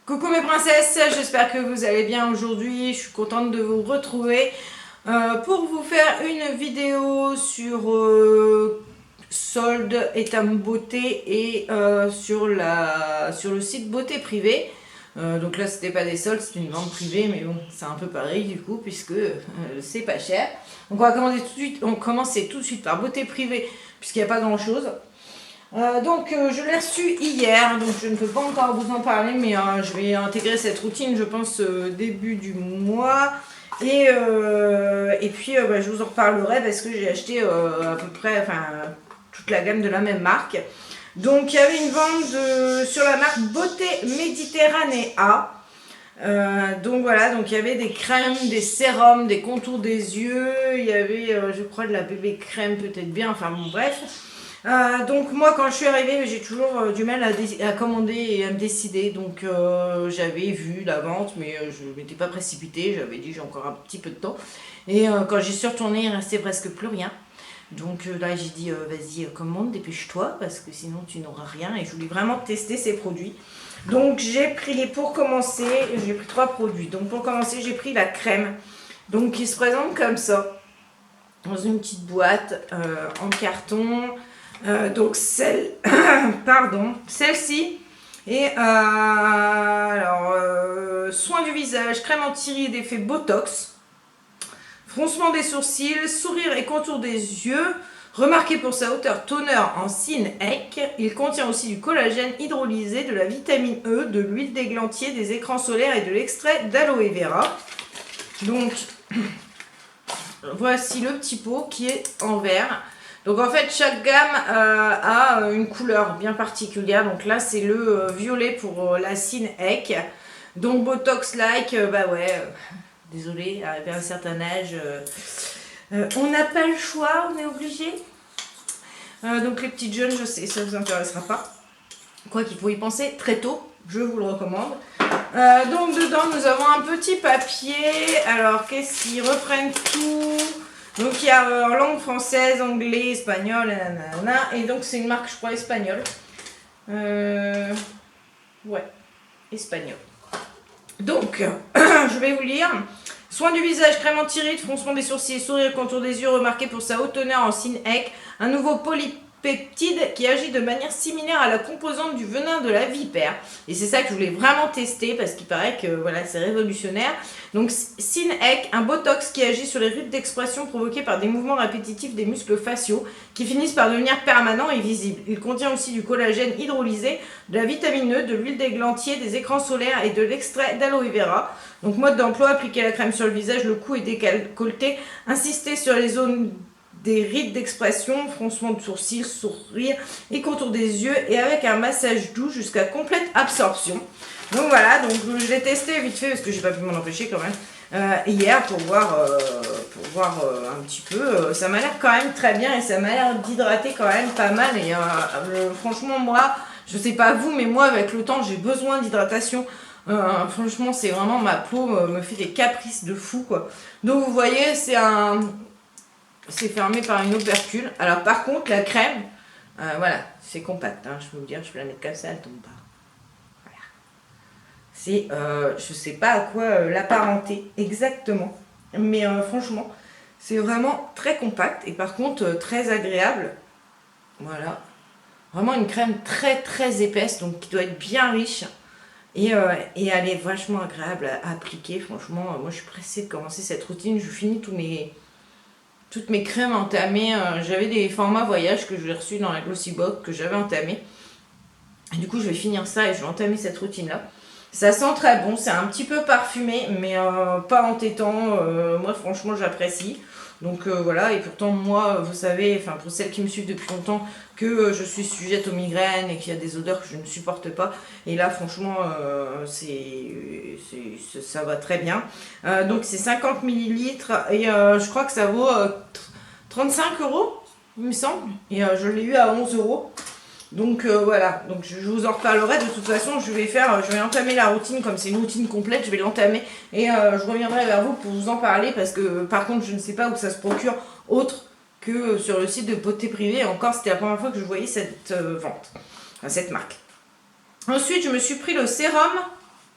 Coucou mes princesses, j'espère que vous allez bien aujourd'hui. Je suis contente de vous retrouver pour vous faire une vidéo sur solde Etam Beauté et sur le site Beauté Privée. Donc là c'était pas des soldes, c'était une vente privée, mais bon c'est un peu pareil du coup puisque c'est pas cher. Donc on va commencer tout de suite par Beauté Privée puisqu'il n'y a pas grand chose. Je l'ai reçu hier, donc je ne peux pas encore vous en parler, mais je vais intégrer cette routine, je pense, début du mois. Et puis, je vous en reparlerai parce que j'ai acheté à peu près toute la gamme de la même marque. Donc, il y avait une vente sur la marque Beauté Méditerranée A. Donc voilà, donc il y avait des crèmes, des sérums, des contours des yeux, il y avait, je crois, de la bébé crème peut-être bien, enfin bon, bref. Donc moi quand je suis arrivée j'ai toujours du mal à commander et à me décider, donc j'avais vu la vente mais je ne m'étais pas précipitée, j'avais dit j'ai encore un petit peu de temps et quand j'y suis retournée il restait presque plus rien, donc là j'ai dit vas-y commande, dépêche-toi parce que sinon tu n'auras rien, et je voulais vraiment tester ces produits. Donc j'ai pris, pour commencer, j'ai pris 3 produits. Donc pour commencer j'ai pris la crème, donc qui se présente comme ça dans une petite boîte en carton. Donc celle-ci et soin du visage, crème anti-rides effet botox, froncement des sourcils, sourire et contour des yeux, remarqué pour sa hauteur toner en Sin-Ek. Il contient aussi du collagène hydrolysé, de la vitamine E, de l'huile d'églantier, des écrans solaires et de l'extrait d'aloe vera. Donc voici le petit pot qui est en vert. Donc en fait chaque gamme a une couleur bien particulière. Donc là c'est le violet pour la Sin-Ek. Donc Botox like, désolé, arrivé à un certain âge, on n'a pas le choix, on est obligé. Donc les petites jeunes, je sais, ça vous intéressera pas. Quoi qu'il faut y penser très tôt, je vous le recommande. Donc dedans nous avons un petit papier. Alors qu'est-ce qu'ils reprennent tout. Donc il y a en langue française, anglais, espagnol, nanana, et donc c'est une marque je crois espagnole. Ouais, espagnol. Donc je vais vous lire. Soin du visage, crème anti-rides, froncement des sourcils, sourire, contour des yeux, remarqué pour sa haute teneur en Sin-Ek. Un nouveau polypeptide qui agit de manière similaire à la composante du venin de la vipère. Et c'est ça que je voulais vraiment tester parce qu'il paraît que voilà, c'est révolutionnaire. Donc Sin-Ek, un botox qui agit sur les rides d'expression provoquées par des mouvements répétitifs des muscles faciaux qui finissent par devenir permanents et visibles. Il contient aussi du collagène hydrolysé, de la vitamine E, de l'huile d'églantier, des écrans solaires et de l'extrait d'aloe vera. Donc mode d'emploi, appliquer la crème sur le visage, le cou et décolleté, insister sur les zones des rides d'expression, froncement de sourcils, sourire et contour des yeux, et avec un massage doux jusqu'à complète absorption. Donc voilà, donc je l'ai testé vite fait parce que j'ai pas pu m'en empêcher quand même hier pour voir un petit peu. Ça m'a l'air quand même très bien et ça m'a l'air d'hydrater quand même pas mal. Et franchement moi, je sais pas vous, mais moi avec le temps j'ai besoin d'hydratation. Franchement c'est vraiment, ma peau me fait des caprices de fou quoi. Donc vous voyez c'est fermé par une opercule. Alors par contre la crème, voilà, c'est compact, hein, je peux vous dire, je peux la mettre comme ça, elle tombe pas. Voilà. C'est, je sais pas à quoi l'apparenter exactement, mais franchement c'est vraiment très compact et par contre très agréable. Voilà, vraiment une crème très très épaisse, donc qui doit être bien riche. Et elle est vachement agréable à appliquer. Franchement, moi je suis pressée de commencer cette routine. Je finis toutes mes crèmes entamées. J'avais des formats voyage que j'ai reçus dans la Glossy Box que j'avais entamé. Et du coup je vais finir ça et je vais entamer cette routine là. Ça sent très bon, c'est un petit peu parfumé mais pas entêtant. Moi franchement j'apprécie. Donc voilà, et pourtant moi vous savez, enfin pour celles qui me suivent depuis longtemps, que je suis sujette aux migraines et qu'il y a des odeurs que je ne supporte pas. Et là franchement ça va très bien. Donc c'est 50 ml et je crois que ça vaut 35 €, il me semble. Et je l'ai eu à 11 €. Donc voilà, donc je vous en reparlerai. De toute façon je vais entamer la routine, comme c'est une routine complète, je vais l'entamer et je reviendrai vers vous pour vous en parler parce que par contre je ne sais pas où ça se procure autre que sur le site de Beauté Privée. Et encore c'était la première fois que je voyais cette vente, enfin, cette marque. Ensuite je me suis pris le sérum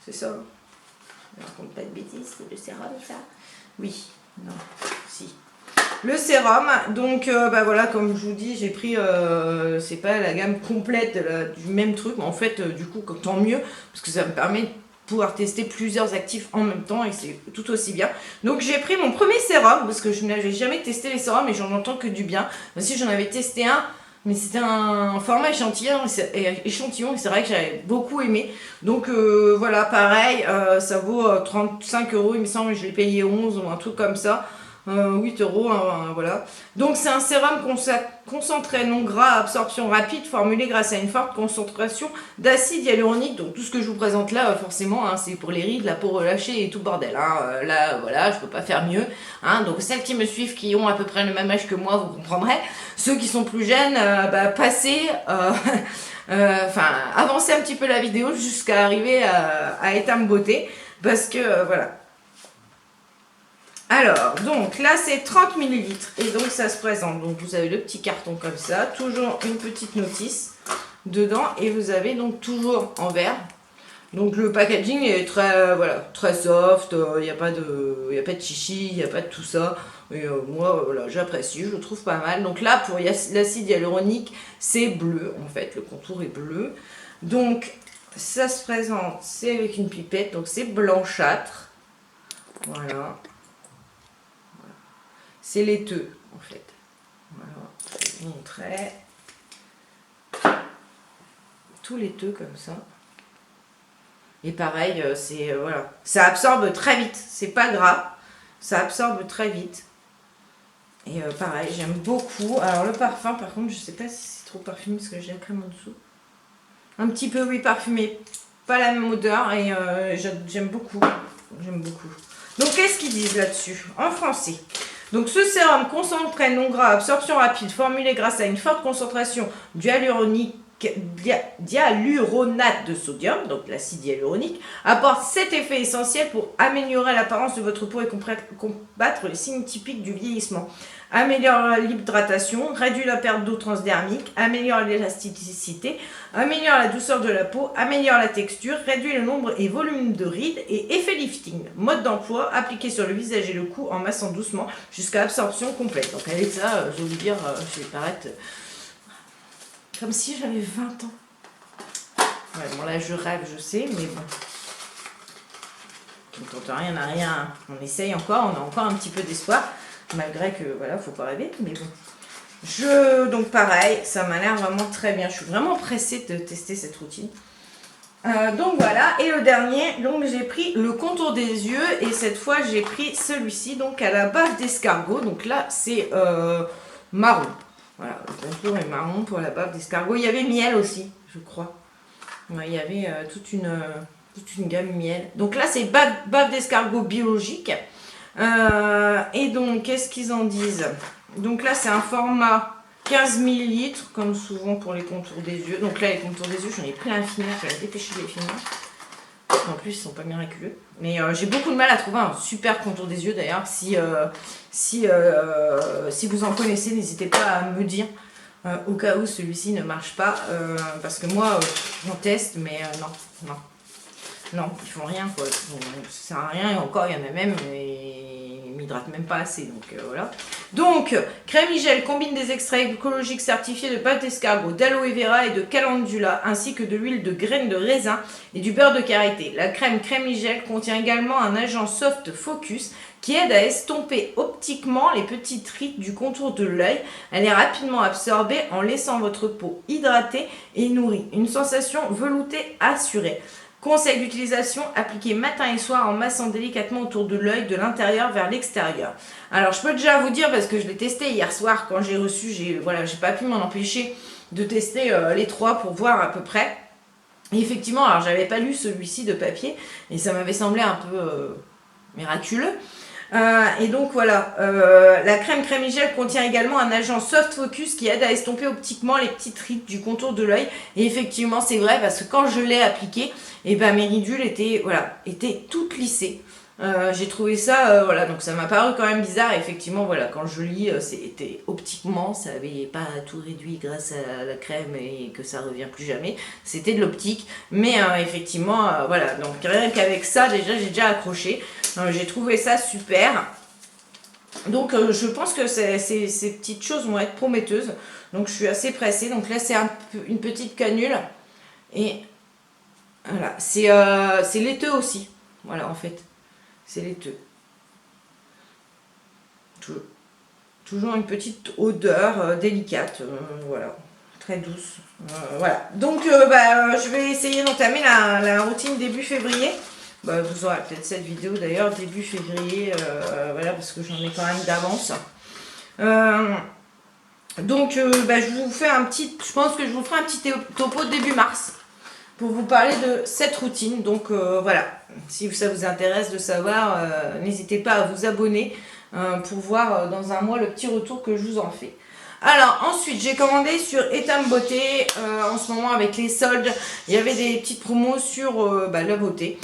C'est ça. Je raconte pas de bêtises, c'est le sérum ça. Oui, non, si. Le sérum, donc bah voilà, comme je vous dis, j'ai pris, c'est pas la gamme complète du même truc, mais en fait, du coup, tant mieux, parce que ça me permet de pouvoir tester plusieurs actifs en même temps et c'est tout aussi bien. Donc j'ai pris mon premier sérum, parce que je n'avais jamais testé les sérums et j'en entends que du bien. Même si j'en avais testé un, mais c'était un format échantillon et c'est vrai que j'avais beaucoup aimé. Donc voilà, pareil, ça vaut 35 €, il me semble, je l'ai payé 11 ou un truc comme ça. 8 €, voilà. Donc c'est un sérum concentré non gras à absorption rapide, formulé grâce à une forte concentration d'acide hyaluronique. Donc tout ce que je vous présente là, forcément, hein, c'est pour les rides, la peau relâchée et tout bordel. Hein. Là, voilà, je peux pas faire mieux. Hein. Donc celles qui me suivent, qui ont à peu près le même âge que moi, vous comprendrez. Ceux qui sont plus jeunes, passez... avancez un petit peu la vidéo jusqu'à arriver à Etam Beauté. Parce que, voilà. Alors, donc là c'est 30 ml et donc ça se présente. Donc vous avez le petit carton comme ça, toujours une petite notice dedans et vous avez donc toujours en verre. Donc le packaging est très, très soft, il n'y a pas de chichi, il n'y a pas de tout ça. Et moi, voilà, j'apprécie, je le trouve pas mal. Donc là, pour l'acide hyaluronique, c'est bleu en fait, le contour est bleu. Donc ça se présente, c'est avec une pipette, donc c'est blanchâtre. Voilà. C'est laiteux, en fait. Voilà, je vais vous montrer. Tout laiteux comme ça. Et pareil, c'est voilà, ça absorbe très vite. C'est pas gras, ça absorbe très vite. Et pareil, j'aime beaucoup. Alors le parfum, par contre, je sais pas si c'est trop parfumé parce que j'ai la crème en dessous. Un petit peu, oui, parfumé. Pas la même odeur et j'aime beaucoup. J'aime beaucoup. Donc qu'est-ce qu'ils disent là-dessus en français? Donc ce sérum concentré non gras, absorption rapide, formulé grâce à une forte concentration d'hyaluronate de sodium, donc l'acide hyaluronique, apporte cet effet essentiel pour améliorer l'apparence de votre peau et combattre les signes typiques du vieillissement. Améliore l'hydratation, réduit la perte d'eau transdermique, améliore l'élasticité, améliore la douceur de la peau, améliore la texture, réduit le nombre et volume de rides et effet lifting. Mode d'emploi, appliqué sur le visage et le cou en massant doucement jusqu'à absorption complète. Donc avec ça, je vais vous dire, je vais paraître comme si j'avais 20 ans. Ouais, bon là je rêve, je sais, mais bon. On ne tente rien à rien, on essaye encore, on a encore un petit peu d'espoir. Malgré que, voilà, faut pas rêver, mais bon. Donc pareil, ça m'a l'air vraiment très bien. Je suis vraiment pressée de tester cette routine. Donc voilà, et le dernier, donc j'ai pris le contour des yeux. Et cette fois, j'ai pris celui-ci, donc à la bave d'escargot. Donc là, c'est marron. Voilà, le contour est marron pour la bave d'escargot. Il y avait miel aussi, je crois. Ouais, il y avait toute une gamme miel. Donc là, c'est bave d'escargot biologique. Et donc, qu'est-ce qu'ils en disent? Donc là, c'est un format 15 ml, comme souvent pour les contours des yeux. Donc là, les contours des yeux, j'en ai pris un finir, je vais dépêcher de les finir. En plus, ils sont pas miraculeux. Mais j'ai beaucoup de mal à trouver un super contour des yeux, d'ailleurs. Si vous en connaissez, n'hésitez pas à me dire. Au cas où celui-ci ne marche pas. Parce que moi, j'en teste, mais non, ils font rien quoi, ça sert à rien et encore il y en a même et ils m'hydratent même pas assez donc voilà. Donc Crème-Igel combine des extraits écologiques certifiés de pâte d'escargot, d'aloe vera et de calendula ainsi que de l'huile de graines de raisin et du beurre de karité. La Crème-Igel contient également un agent soft focus qui aide à estomper optiquement les petites rides du contour de l'œil. Elle est rapidement absorbée en laissant votre peau hydratée et nourrie. Une sensation veloutée assurée. Conseil d'utilisation, appliquer matin et soir en massant délicatement autour de l'œil de l'intérieur vers l'extérieur. Alors je peux déjà vous dire, parce que je l'ai testé hier soir quand j'ai reçu, j'ai pas pu m'en empêcher de tester les trois pour voir à peu près. Et effectivement, alors j'avais pas lu celui-ci de papier et ça m'avait semblé un peu miraculeux. Et donc voilà, la Crème-Igel contient également un agent soft focus qui aide à estomper optiquement les petites rides du contour de l'œil. Et effectivement, c'est vrai parce que quand je l'ai appliqué, et ben mes ridules étaient toutes lissées. J'ai trouvé ça, voilà, donc ça m'a paru quand même bizarre. Et effectivement, voilà, quand je lis, c'était optiquement, ça avait pas tout réduit grâce à la crème et que ça revient plus jamais. C'était de l'optique, mais effectivement, voilà, donc rien qu'avec ça, déjà, j'ai déjà accroché. J'ai trouvé ça super. Donc, je pense que ces petites choses vont être prometteuses. Donc, je suis assez pressée. Donc là, c'est une petite canule. Et voilà, c'est laiteux aussi. Voilà, en fait. C'est laiteux. Toujours une petite odeur délicate, voilà, très douce. Voilà. Donc je vais essayer d'entamer la routine début février. Vous aurez peut-être cette vidéo d'ailleurs début février, voilà, parce que j'en ai quand même d'avance. Je vous fais je pense que je vous ferai un petit topo début mars pour vous parler de cette routine. Donc voilà, si ça vous intéresse de savoir, n'hésitez pas à vous abonner pour voir dans un mois le petit retour que je vous en fais. Alors ensuite, j'ai commandé sur Etam Beauté, en ce moment avec les soldes, il y avait des petites promos sur la beauté.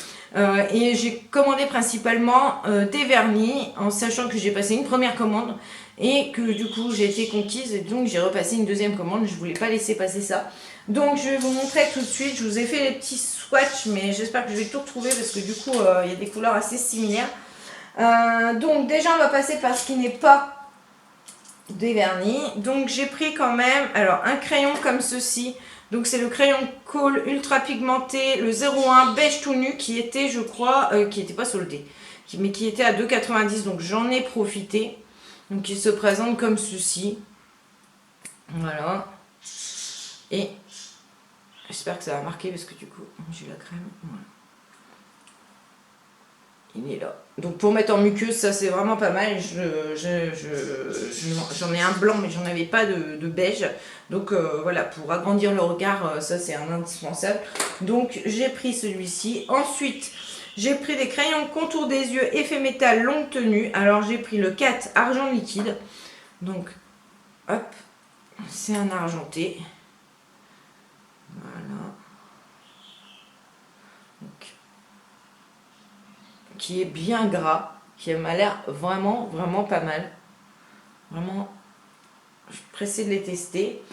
Et j'ai commandé principalement des vernis, en sachant que j'ai passé une première commande et que du coup j'ai été conquise et donc j'ai repassé une deuxième commande. Je voulais pas laisser passer ça. Donc je vais vous montrer tout de suite. Je vous ai fait les petits swatchs, mais j'espère que je vais tout retrouver parce que du coup il y a des couleurs assez similaires. Donc déjà on va passer par ce qui n'est pas des vernis. Donc j'ai pris quand même un crayon comme ceci. Donc c'est le crayon Kohl ultra pigmenté, le 01 beige tout nu qui était, je crois, qui n'était pas soldé, mais qui était à 2,90. Donc j'en ai profité. Donc il se présente comme ceci. Voilà. Et j'espère que ça va marquer parce que du coup j'ai la crème. Voilà. Il est là. Donc pour mettre en muqueuse, ça c'est vraiment pas mal. J'en ai un blanc mais j'en avais pas de beige. Donc voilà, pour agrandir le regard, ça c'est un indispensable. Donc j'ai pris celui-ci. Ensuite, j'ai pris des crayons contour des yeux effet métal longue tenue. Alors j'ai pris le 4 argent liquide. Donc hop, c'est un argenté. Voilà. Donc, qui est bien gras, qui m'a l'air vraiment pas mal. Vraiment, je suis pressée de les tester.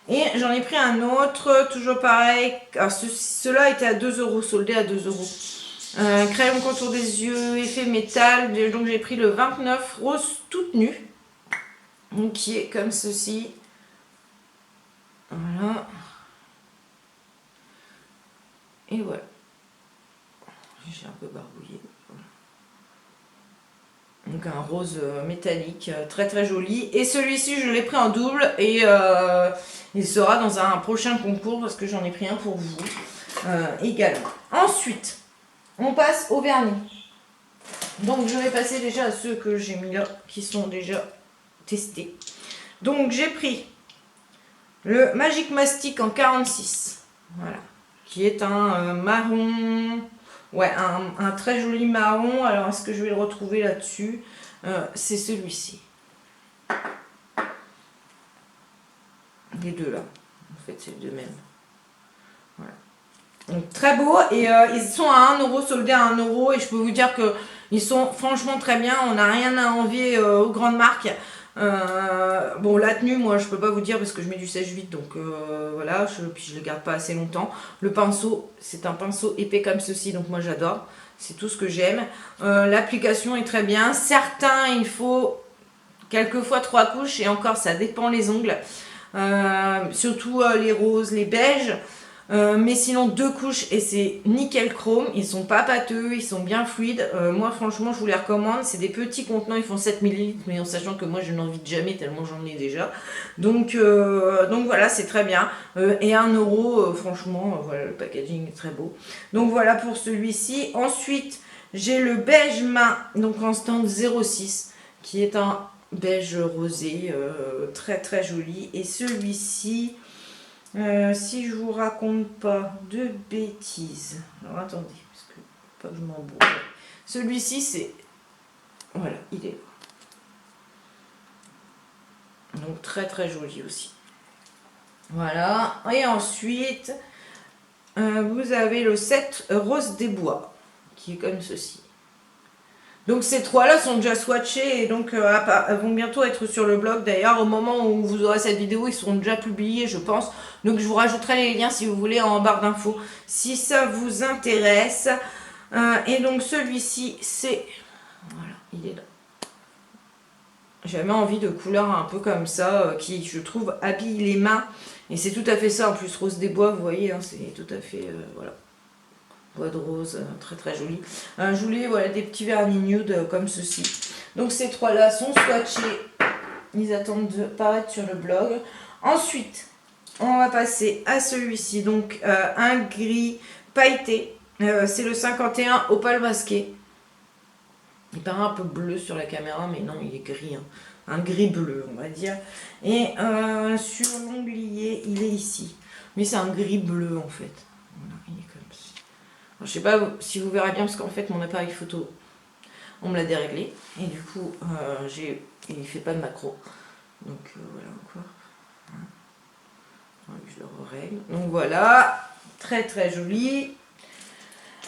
Et j'en ai pris un autre, toujours pareil. Alors ceux-là étaient à 2 €, soldé à 2 €. Crayon contour des yeux, effet métal. Donc j'ai pris le 29 rose toute nue. Donc qui est comme ceci. Voilà. Et voilà. J'ai un peu barbouillé. Donc un rose métallique, très joli. Et celui-ci, je l'ai pris en double et il sera dans un prochain concours parce que j'en ai pris un pour vous également. Ensuite, on passe au vernis. Donc je vais passer déjà à ceux que j'ai mis là, qui sont déjà testés. Donc j'ai pris le Magic Mastic en 46. Voilà. Qui est un marron... Ouais, un très joli marron. Alors, est-ce que je vais le retrouver là-dessus? C'est celui-ci. Les deux là. En fait, c'est les deux mêmes. Voilà. Donc, très beau. Et ils sont à 1 €, soldés à 1 €. Et je peux vous dire qu'ils sont franchement très bien. On n'a rien à envier aux grandes marques. Bon, la tenue, moi je peux pas vous dire parce que je mets du sèche-vite, donc voilà, puis je le garde pas assez longtemps. Le pinceau, c'est un pinceau épais comme ceci, donc moi j'adore, c'est tout ce que j'aime. L'application est très bien. Certains, il faut quelquefois 3 couches et encore ça dépend les ongles, surtout les roses, les beiges. Mais sinon 2 couches et c'est nickel chrome, ils sont pas pâteux, ils sont bien fluides. Moi franchement je vous les recommande, c'est des petits contenants, ils font 7 ml, mais en sachant que moi je n'en vide jamais tellement j'en ai déjà. Donc voilà, c'est très bien. Et 1 €, franchement, voilà, le packaging est très beau. Donc voilà pour celui-ci. Ensuite j'ai le beige main, donc en stand 06, qui est un beige rosé, très joli. Et celui-ci... si je vous raconte pas de bêtises, alors attendez, parce que pas que je m'embrouille. Celui-ci, c'est, voilà, il est là. Donc très joli aussi. Voilà. Et ensuite, vous avez le 7 rose des bois, qui est comme ceci. Donc ces trois-là sont déjà swatchés et donc elles vont bientôt être sur le blog. D'ailleurs, au moment où vous aurez cette vidéo, ils seront déjà publiés, je pense. Donc je vous rajouterai les liens si vous voulez en barre d'infos, si ça vous intéresse. Et donc celui-ci, c'est... Voilà, il est là. J'avais envie de couleurs un peu comme ça, qui, je trouve, habillent les mains. Et c'est tout à fait ça. En plus, rose des bois, vous voyez, hein, c'est tout à fait... voilà. Bois de rose, très très joli. Je voulais voilà, des petits vernis nude comme ceci. Donc ces trois-là sont swatchés. Ils attendent de paraître sur le blog. Ensuite, on va passer à celui-ci. Donc un gris pailleté. C'est le 51 opale masqué. Il paraît un peu bleu sur la caméra, mais non, il est gris. Hein. Un gris bleu, on va dire. Et sur l'onglier, il est ici. Mais c'est un gris bleu en fait. Voilà, il est comme ça. Alors, je sais pas si vous verrez bien, parce qu'en fait, mon appareil photo, on me l'a déréglé. Et du coup, il ne fait pas de macro. Donc voilà encore. Je le règle. Donc voilà, très très joli.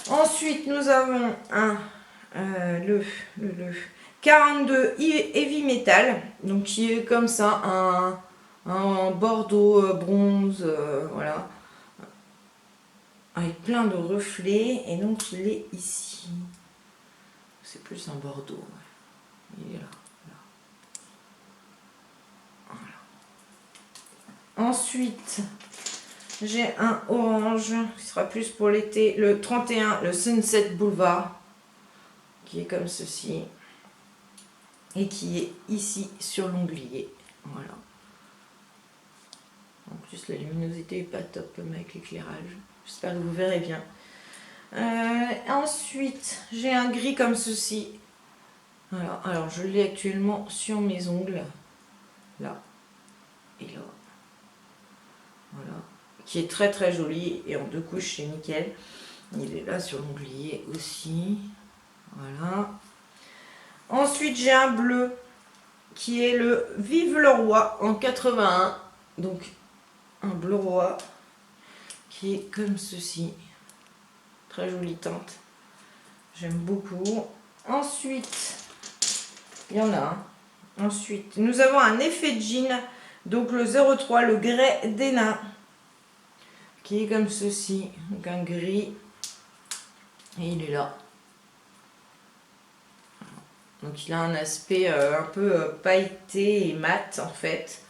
Ensuite, nous avons le 42 Heavy Metal, donc qui est comme ça, un bordeaux bronze, voilà, avec plein de reflets, et donc il est ici. C'est plus un bordeaux, ouais. Il est là. Voilà. Ensuite, j'ai un orange qui sera plus pour l'été, le 31, le Sunset Boulevard, qui est comme ceci et qui est ici sur l'onglier. Voilà. En plus, la luminosité est pas top même avec l'éclairage. J'espère que vous verrez bien. Ensuite, j'ai un gris comme ceci. Voilà. Alors, je l'ai actuellement sur mes ongles. Là et là. Voilà. Qui est très très joli et en deux couches, c'est nickel. Il est là sur l'onglier aussi. Voilà. Ensuite, j'ai un bleu qui est le Vive le Roi en 81. Donc, un bleu roi qui est comme ceci. Très jolie teinte. J'aime beaucoup. Ensuite, il y en a un. Ensuite, nous avons un effet jean. Donc, le 03, le grès des nains. Qui est comme ceci. Donc, un gris. Et il est là. Donc il a un aspect un peu pailleté et mat en fait,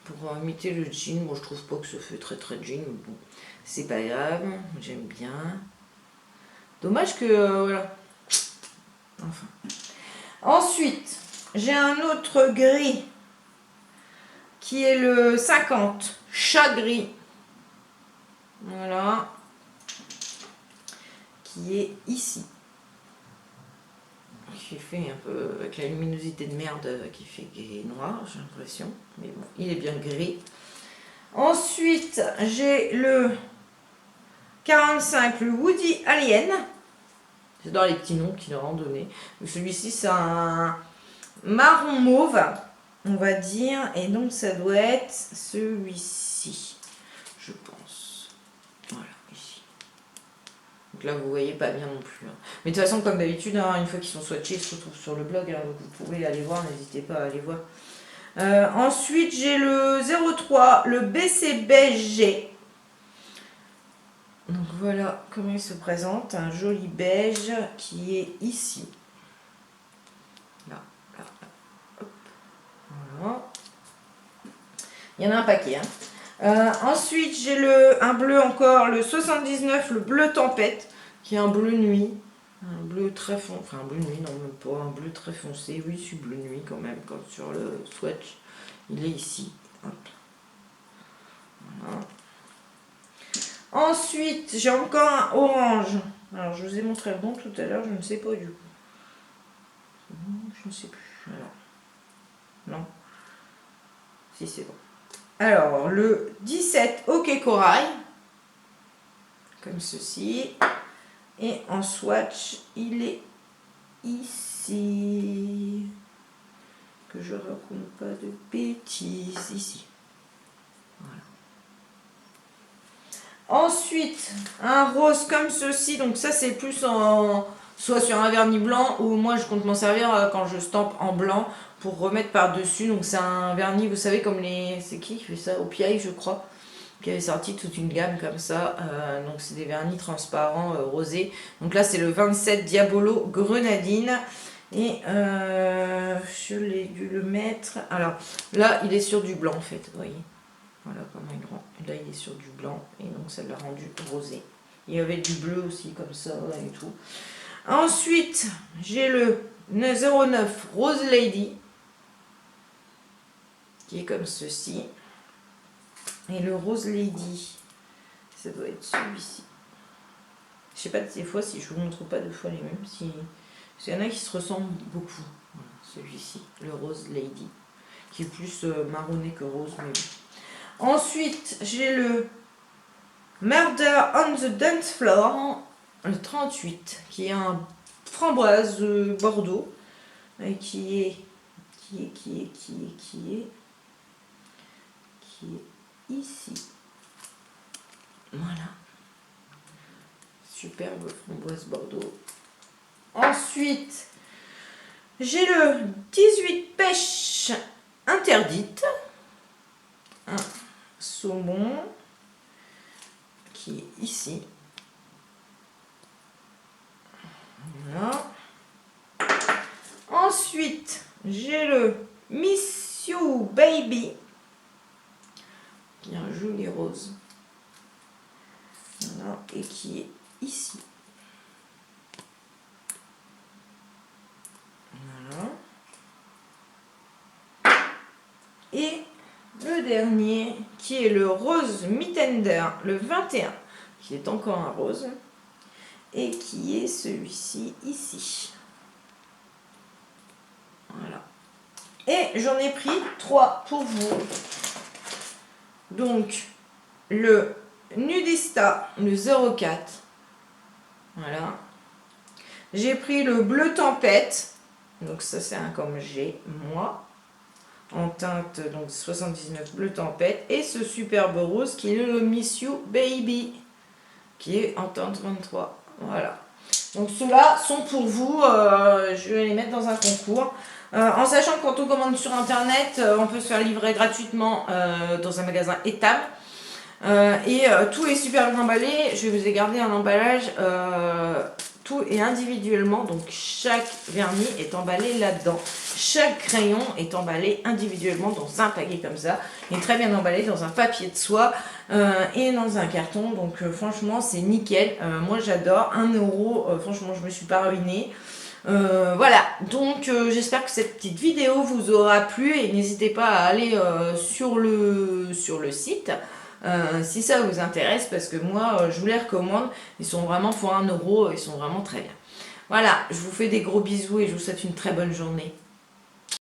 pour imiter le jean. Bon, je trouve pas que ça fait très très jean, mais bon, c'est pas grave, j'aime bien. Dommage que, voilà. Enfin. Ensuite, j'ai un autre gris, qui est le 50, chat gris. Voilà. Qui est ici. Qui fait un peu avec la luminosité de merde qui fait gris noir, j'ai l'impression, mais bon, il est bien gris. Ensuite, j'ai le 45, le Woody Alien. J'adore les petits noms qu'il leur ont donné. Celui-ci, c'est un marron mauve, on va dire, et donc ça doit être celui-ci, je pense. Voilà, ici. Donc là, vous voyez pas bien non plus. Hein. Mais de toute façon, comme d'habitude, hein, une fois qu'ils sont swatchés, ils se retrouvent sur le blog. Hein, donc vous pouvez aller voir, n'hésitez pas à aller voir. Ensuite, j'ai le 03, le BCBG. Donc voilà comment il se présente. Un joli beige qui est ici. Là, là, là. Hop. Voilà. Il y en a un paquet. Hein. Ensuite, j'ai un bleu encore, le 79, le bleu tempête, qui est un bleu nuit. Un bleu très foncé, enfin un bleu nuit, non même pas, un bleu très foncé, oui, c'est bleu nuit quand même, quand sur le swatch, il est ici. Hop. Voilà. Ensuite, j'ai encore un orange. Alors, je vous ai montré le bon tout à l'heure, je ne sais pas du coup. Je ne sais plus. Alors, non. Si, c'est bon. Alors, le 17, OK Corail. Comme ceci. Et en swatch, il est ici. Que je raconte pas de bêtises. Ici. Voilà. Ensuite, un rose comme ceci. Donc ça, c'est plus en soit sur un vernis blanc, ou moi je compte m'en servir quand je stampe en blanc pour remettre par-dessus. Donc c'est un vernis, vous savez, comme les... C'est qui fait ça? OPI, je crois, qui avait sorti toute une gamme comme ça. Donc c'est des vernis transparents rosés. Donc là c'est le 27 Diabolo Grenadine. Et je l'ai dû le mettre. Alors là il est sur du blanc en fait, vous voyez. Voilà comment il rend. Là il est sur du blanc et donc ça l'a rendu rosé. Il y avait du bleu aussi comme ça et tout. Ensuite j'ai le 09 Rose Lady qui est comme ceci. Et le Rose Lady, ça doit être celui-ci. Je sais pas des fois si je vous montre pas deux fois les mêmes. Si... Parce qu'il y en a qui se ressemblent beaucoup. Voilà, celui-ci, le Rose Lady, qui est plus marronné que rose. Mais bon. Ensuite, j'ai le Murder on the Dance Floor, le 38, qui est un framboise Bordeaux, et qui est ici. Voilà. Superbe framboise Bordeaux. Ensuite, j'ai le 18 pêche interdite. Un saumon qui est ici. Voilà. Ensuite, j'ai le Miss You Baby qui est un joli rose. Voilà. Et qui est ici. Voilà. Et le dernier qui est le rose Mitender, le 21, qui est encore un rose, et qui est celui-ci ici. Voilà. Et j'en ai pris 3 pour vous. Donc, le Nudista, le 04. Voilà. J'ai pris le bleu tempête. Donc ça c'est un comme j'ai moi. En teinte donc 79 bleu tempête. Et ce superbe rose qui est le Miss You Baby. Qui est en teinte 23. Voilà. Donc ceux-là sont pour vous. Je vais les mettre dans un concours. En sachant que quand on commande sur internet, on peut se faire livrer gratuitement dans un magasin Etam. Tout est super bien emballé. Je vous ai gardé un emballage. Tout est individuellement. Donc chaque vernis est emballé là-dedans. Chaque crayon est emballé individuellement dans un paquet comme ça. Il est très bien emballé dans un papier de soie et dans un carton. Donc franchement c'est nickel. Moi j'adore. 1 €. Franchement je me suis pas ruinée. Voilà, donc j'espère que cette petite vidéo vous aura plu et n'hésitez pas à aller sur le site si ça vous intéresse parce que moi je vous les recommande, ils sont vraiment pour 1 €, ils sont vraiment très bien. Voilà, je vous fais des gros bisous et je vous souhaite une très bonne journée.